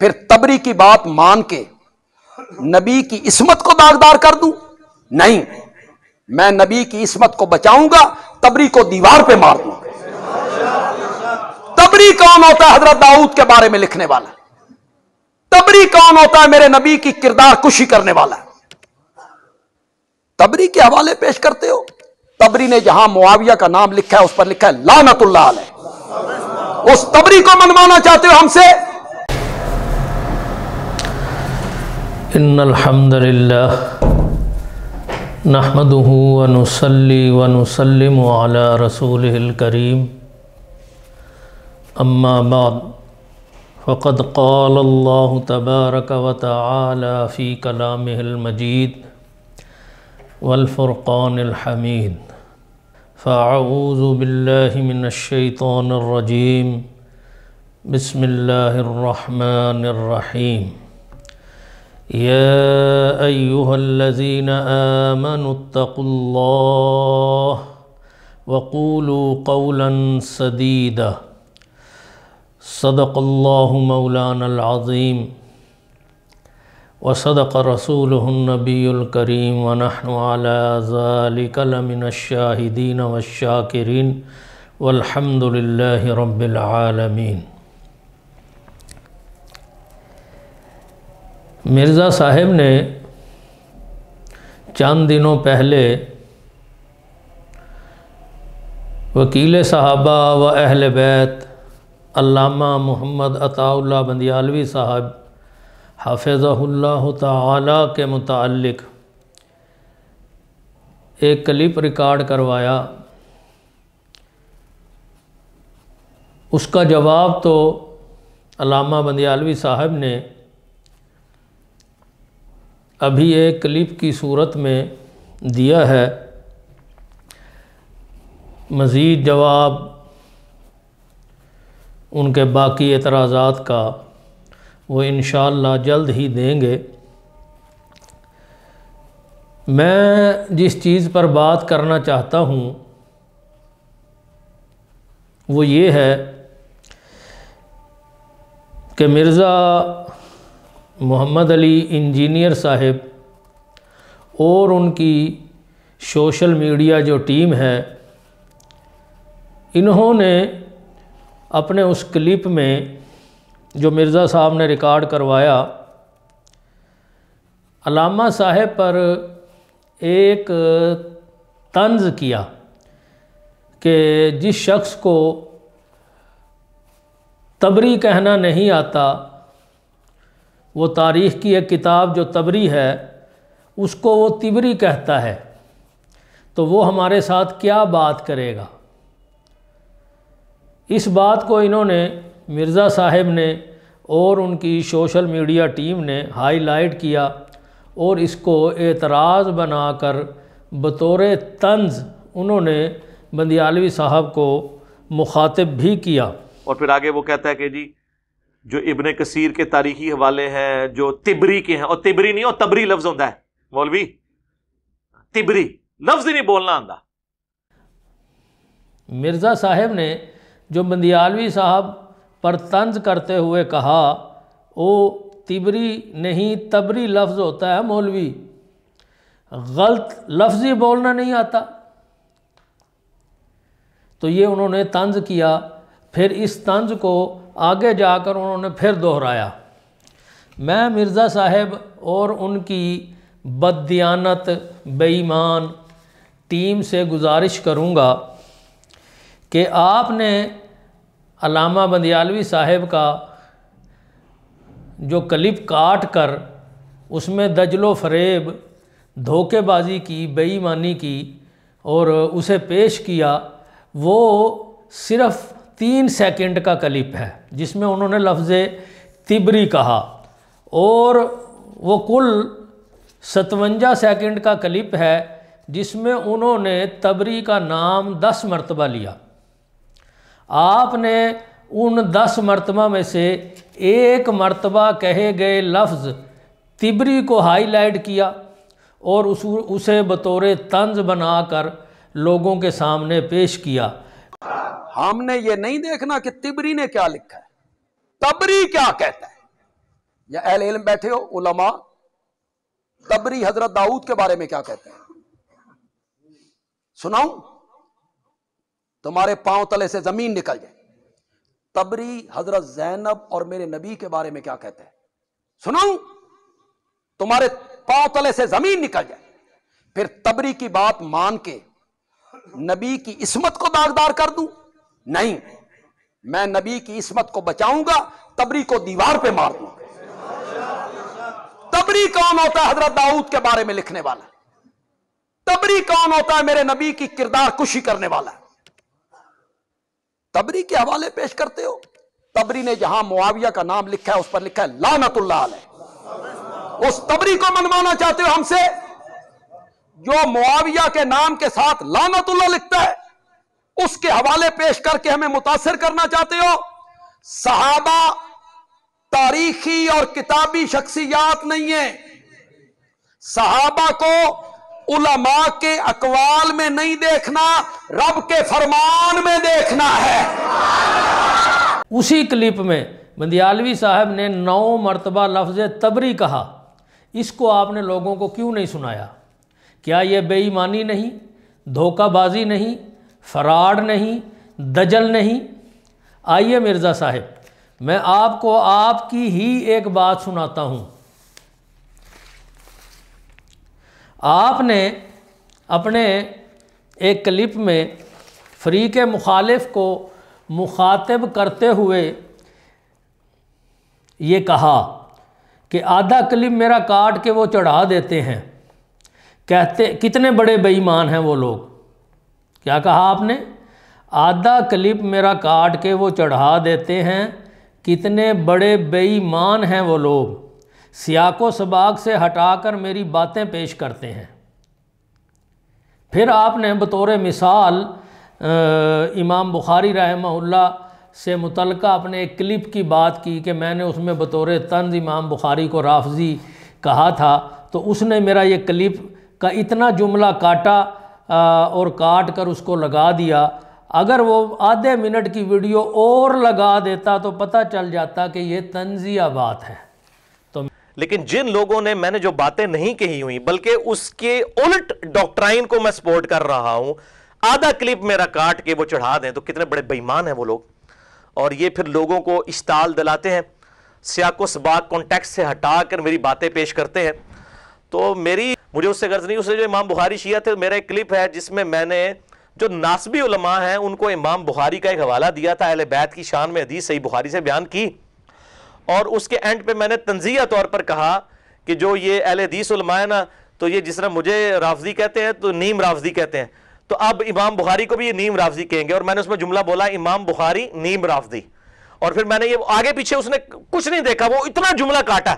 پھر تبری کی بات مان کے نبی کی عصمت کو داغدار کر دوں؟ نہیں، میں نبی کی عصمت کو بچاؤں گا، تبری کو دیوار پہ مار دوں گا۔ تبری کون ہوتا ہے حضرت داؤد کے بارے میں لکھنے والا؟ تبری کون ہوتا ہے میرے نبی کی کردار کشی کرنے والا؟ تبری کے حوالے پیش کرتے ہو؟ تبری نے جہاں معاویہ کا نام لکھا ہے اس پر لکھا ہے لعنت اللہ علیہ۔ اس تبری کو منوانا چاہتے ہو ہم سے؟ ان الحمد للہ نحمده ونصلی ونسلم علی رسولہ الکریم، اما بعد فقد قال اللہ تبارک وتعالی فی کلامہ المجید والفرقان الحمید، فاعوذ باللہ من الشیطان الرجیم، بسم اللہ الرحمن الرحیم۔ یا ایہا الذین آمنوا اتقوا اللہ وقولوا قولا سدیدا، صدق اللہ مولانا العظیم وصدق رسولہ النبی الکریم، ونحن علی ذلک لمن الشاہدین والشاکرین، والحمد للہ رب العالمین۔ مرزا صاحب نے چند دنوں پہلے وکیل صحابہ و اہل بیت علامہ محمد عطاء اللہ بندیالوی صاحب حفظہ اللہ تعالی کے متعلق ایک کلپ ریکارڈ کروایا۔ اس کا جواب تو علامہ بندیالوی صاحب نے ابھی ایک کلپ کی صورت میں دیا ہے، مزید جواب ان کے باقی اعتراضات کا وہ انشاءاللہ جلد ہی دیں گے۔ میں جس چیز پر بات کرنا چاہتا ہوں وہ یہ ہے کہ مرزا محمد علی انجینئر صاحب اور ان کی سوشل میڈیا جو ٹیم ہے، انہوں نے اپنے اس کلپ میں جو مرزا صاحب نے ریکارڈ کروایا، علامہ صاحب پر ایک طنز کیا کہ جس شخص کو تبری کہنا نہیں آتا، وہ تاریخ کی ایک کتاب جو تبری ہے اس کو وہ تبری کہتا ہے، تو وہ ہمارے ساتھ کیا بات کرے گا۔ اس بات کو انہوں نے، مرزا صاحب نے اور ان کی سوشل میڈیا ٹیم نے ہائی لائٹ کیا اور اس کو اعتراض بنا کر بطور طنز انہوں نے بندیالوی صاحب کو مخاطب بھی کیا۔ اور پھر آگے وہ کہتا ہے کہ جی جو ابن کثیر کے تاریخی حوالے ہیں جو تبری کے ہیں، اور تبری نہیں، اور تبری لفظ ہوتا ہے مولوی، تبری لفظ ہی نہیں بولنا آندا۔ مرزا صاحب نے جو بندیالوی صاحب پر طنز کرتے ہوئے کہا وہ تبری نہیں تبری لفظ ہوتا ہے مولوی، غلط لفظ ہی بولنا نہیں آتا، تو یہ انہوں نے طنز کیا۔ پھر اس طنز کو آگے جا کر انہوں نے پھر دہرایا۔ میں مرزا صاحب اور ان کی بددیانت بے ایمان ٹیم سے گزارش کروں گا کہ آپ نے علامہ بندیالوی صاحب کا جو کلپ کاٹ کر اس میں دجل و فریب، دھوکے بازی کی، بے ایمانی کی اور اسے پیش کیا، وہ صرف 3 سیکنڈ کا کلپ ہے جس میں انہوں نے لفظ تبری کہا، اور وہ کل 57 سیکنڈ کا کلپ ہے جس میں انہوں نے تبری کا نام 10 مرتبہ لیا۔ آپ نے ان 10 مرتبہ میں سے ایک مرتبہ کہے گئے لفظ تبری کو ہائی لائٹ کیا اور اسے بطور طنز بنا کر لوگوں کے سامنے پیش کیا۔ ہم نے یہ نہیں دیکھنا کہ تبری نے کیا لکھا ہے، تبری کیا کہتا ہے۔ یا اہل علم بیٹھے ہو علماء، تبری حضرت داؤد کے بارے میں کیا کہتے ہیں؟ سناؤں؟ تمہارے پاؤں تلے سے زمین نکل جائے۔ تبری حضرت زینب اور میرے نبی کے بارے میں کیا کہتے ہیں؟ سناؤں؟ تمہارے پاؤں تلے سے زمین نکل جائے۔ پھر تبری کی بات مان کے نبی کی عصمت کو داغدار کر دوں؟ نہیں، میں نبی کی عصمت کو بچاؤں گا، تبری کو دیوار پہ مار دوں گا۔ تبری کون ہوتا ہے حضرت داؤد کے بارے میں لکھنے والا؟ تبری کون ہوتا ہے میرے نبی کی کردار کشی کرنے والا؟ تبری کے حوالے پیش کرتے ہو۔ تبری نے جہاں معاویہ کا نام لکھا ہے اس پر لکھا ہے لعنت اللہ علیہ۔ اس تبری کو منوانا چاہتے ہو ہم سے جو معاویہ کے نام کے ساتھ لعنت اللہ لکھتا ہے؟ اس کے حوالے پیش کر کے ہمیں متاثر کرنا چاہتے ہو؟ صحابہ تاریخی اور کتابی شخصیات نہیں ہیں۔ صحابہ کو علماء کے اقوال میں نہیں دیکھنا، رب کے فرمان میں دیکھنا ہے۔ اسی کلپ میں بندیالوی صاحب نے 9 مرتبہ لفظ تبری کہا، اس کو آپ نے لوگوں کو کیوں نہیں سنایا؟ کیا یہ بے ایمانی نہیں، دھوکہ بازی نہیں، فراڈ نہیں، دجل نہیں؟ آئیے مرزا صاحب میں آپ کو آپ کی ہی ایک بات سناتا ہوں۔ آپ نے اپنے ایک کلپ میں فریق مخالف کو مخاطب کرتے ہوئے یہ کہا کہ آدھا کلپ میرا کاٹ کے وہ چڑھا دیتے ہیں، کہتے کتنے بڑے بے ایمان ہیں وہ لوگ۔ کیا کہا آپ نے؟ آدھا کلپ میرا کاٹ کے وہ چڑھا دیتے ہیں، کتنے بڑے بے ایمان ہیں وہ لوگ، سیاق و سباق سے ہٹا کر میری باتیں پیش کرتے ہیں۔ پھر آپ نے بطور مثال امام بخاری رحمہ اللہ سے متعلقہ اپنے ایک کلپ کی بات کی کہ میں نے اس میں بطور طنز امام بخاری کو رافضی کہا تھا، تو اس نے میرا یہ کلپ کا اتنا جملہ کاٹا اور کاٹ کر اس کو لگا دیا۔ اگر وہ آدھے منٹ کی ویڈیو اور لگا دیتا تو پتہ چل جاتا کہ یہ طنزیہ بات ہے۔ لیکن جن لوگوں نے میں نے جو باتیں نہیں کہی ہوئی بلکہ اس کے الٹ ڈاکٹرائن کو میں سپورٹ کر رہا ہوں، آدھا کلپ میرا کاٹ کے وہ چڑھا دیں تو کتنے بڑے بے ایمان ہیں وہ لوگ۔ اور یہ پھر لوگوں کو اشتعال دلاتے ہیں، سیاق و سباق کانٹیکسٹ سے ہٹا کر میری باتیں پیش کرتے ہیں۔ تو مجھے اس سے غرض نہیں، اس سے جو امام بخاری شیعہ تھے، میرا ایک کلپ ہے جس میں میں نے جو ناسبی علماء ہیں ان کو امام بخاری کا ایک حوالہ دیا تھا، اہل بیت کی شان میں حدیث صحیح بخاری سے بیان کی، اور اس کے اینڈ پہ میں نے تنزیہ طور پر کہا کہ جو یہ اہل حدیث علماء ہیں نا، تو یہ جس طرح مجھے رافضی کہتے ہیں تو نیم رافضی کہتے ہیں، تو اب امام بخاری کو بھی یہ نیم رافضی کہیں گے۔ اور میں نے اس میں جملہ بولا امام بخاری نیم رافضی، اور پھر میں نے یہ آگے پیچھے اس نے کچھ نہیں دیکھا، وہ اتنا جملہ کاٹا،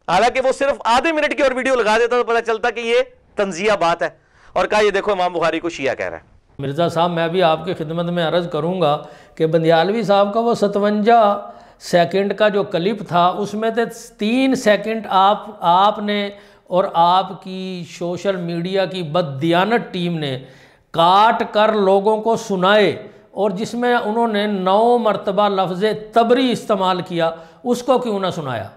حالانکہ وہ صرف آدھے منٹ کی اور ویڈیو لگا دیتا تو پتہ چلتا کہ یہ تنزیہ بات ہے، اور کہا یہ دیکھو امام بخاری کو شیعہ کہہ رہا ہے۔ مرزا صاحب میں بھی آپ کی خدمت میں عرض کروں گا کہ بندیالوی صاحب کا وہ 57 سیکنڈ کا جو کلپ تھا اس میں سے 3 سیکنڈ آپ نے اور آپ کی سوشل میڈیا کی بددیانت ٹیم نے کاٹ کر لوگوں کو سنائے، اور جس میں انہوں نے 9 مرتبہ لفظ تبری استعمال کیا، اس کو کیوں نہ سنایا؟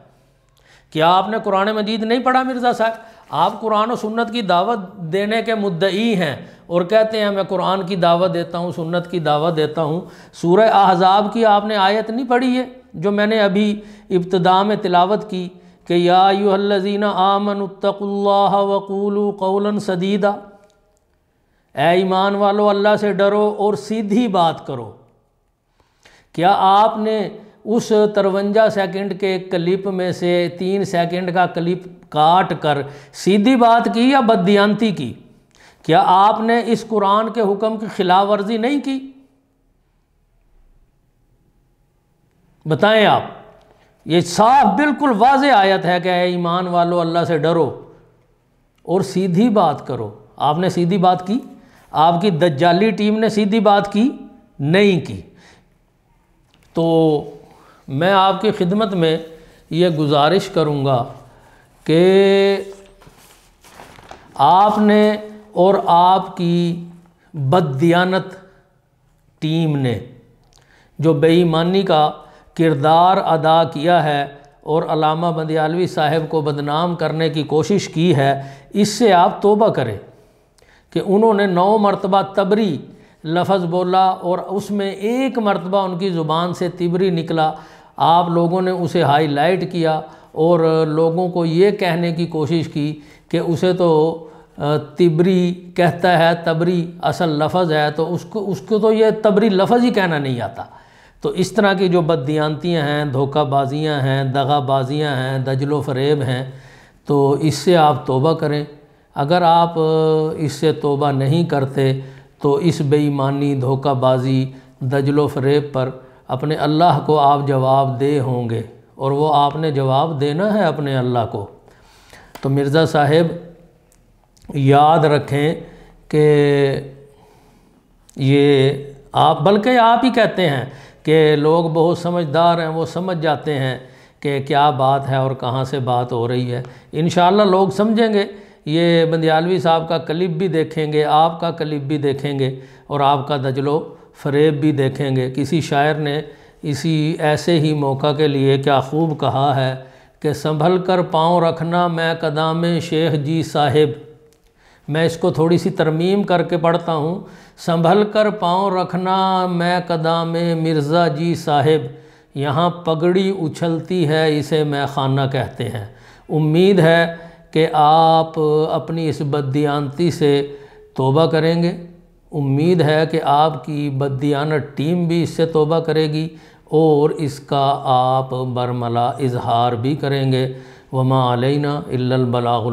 کیا آپ نے قرآن مجید نہیں پڑھا مرزا صاحب؟ آپ قرآن و سنت کی دعوت دینے کے مدعی ہیں اور کہتے ہیں میں قرآن کی دعوت دیتا ہوں، سنت کی دعوت دیتا ہوں۔ سورہ احزاب کی آپ نے آیت نہیں پڑھی ہے جو میں نے ابھی ابتدا میں تلاوت کی کہ یا ایھا الذین آمنوا اتقوا اللہ وقولوا قولا سدیدا، اے ایمان والو اللہ سے ڈرو اور سیدھی بات کرو۔ کیا آپ نے اس 53 سیکنڈ کے کلپ میں سے 3 سیکنڈ کا کلپ کاٹ کر سیدھی بات کی یا بددیانتی کی؟ کیا آپ نے اس قرآن کے حکم کی خلاف ورزی نہیں کی؟ بتائیں آپ۔ یہ صاف بالکل واضح آیت ہے کہ اے ایمان والو اللہ سے ڈرو اور سیدھی بات کرو۔ آپ نے سیدھی بات کی؟ آپ کی دجالی ٹیم نے سیدھی بات کی؟ نہیں کی۔ تو میں آپ کی خدمت میں یہ گزارش کروں گا کہ آپ نے اور آپ کی بددیانت ٹیم نے جو بے ایمانی کا کردار ادا کیا ہے اور علامہ بندیالوی صاحب کو بدنام کرنے کی کوشش کی ہے، اس سے آپ توبہ کریں کہ انہوں نے 9 مرتبہ تبری لفظ بولا اور اس میں 1 مرتبہ ان کی زبان سے تبری نکلا، آپ لوگوں نے اسے ہائی لائٹ کیا اور لوگوں کو یہ کہنے کی کوشش کی کہ اسے تو تبری کہتا ہے، تبری اصل لفظ ہے، تو اس کو تو یہ تبری لفظ ہی کہنا نہیں آتا۔ تو اس طرح کی جو بددیانتیاں ہیں، دھوکہ بازیاں ہیں، دغا بازیاں ہیں، دجل و فریب ہیں، تو اس سے آپ توبہ کریں۔ اگر آپ اس سے توبہ نہیں کرتے تو اس بے ایمانی، دھوکہ بازی، دجل و فریب پر اپنے اللہ کو آپ جواب دہ ہوں گے، اور وہ آپ نے جواب دینا ہے اپنے اللہ کو۔ تو مرزا صاحب یاد رکھیں کہ یہ آپ، بلکہ آپ ہی کہتے ہیں کہ لوگ بہت سمجھدار ہیں، وہ سمجھ جاتے ہیں کہ کیا بات ہے اور کہاں سے بات ہو رہی ہے۔ انشاءاللہ لوگ سمجھیں گے، یہ بندیالوی صاحب کا کلپ بھی دیکھیں گے، آپ کا کلپ بھی دیکھیں گے، اور آپ کا دجل و فریب بھی دیکھیں گے۔ کسی شاعر نے اسی ایسے ہی موقع کے لیے کیا خوب کہا ہے کہ سنبھل کر پاؤں رکھنا میں قدام شیخ جی صاحب۔ میں اس کو تھوڑی سی ترمیم کر کے پڑھتا ہوں، سنبھل کر پاؤں رکھنا میں قدام مرزا جی صاحب، یہاں پگڑی اچھلتی ہے اسے میں خانہ کہتے ہیں۔ امید ہے کہ آپ اپنی اس بددیانتی سے توبہ کریں گے، امید ہے کہ آپ کی بددیانت ٹیم بھی اس سے توبہ کرے گی اور اس کا آپ برملا اظہار بھی کریں گے۔ وما علینا الا البلاغ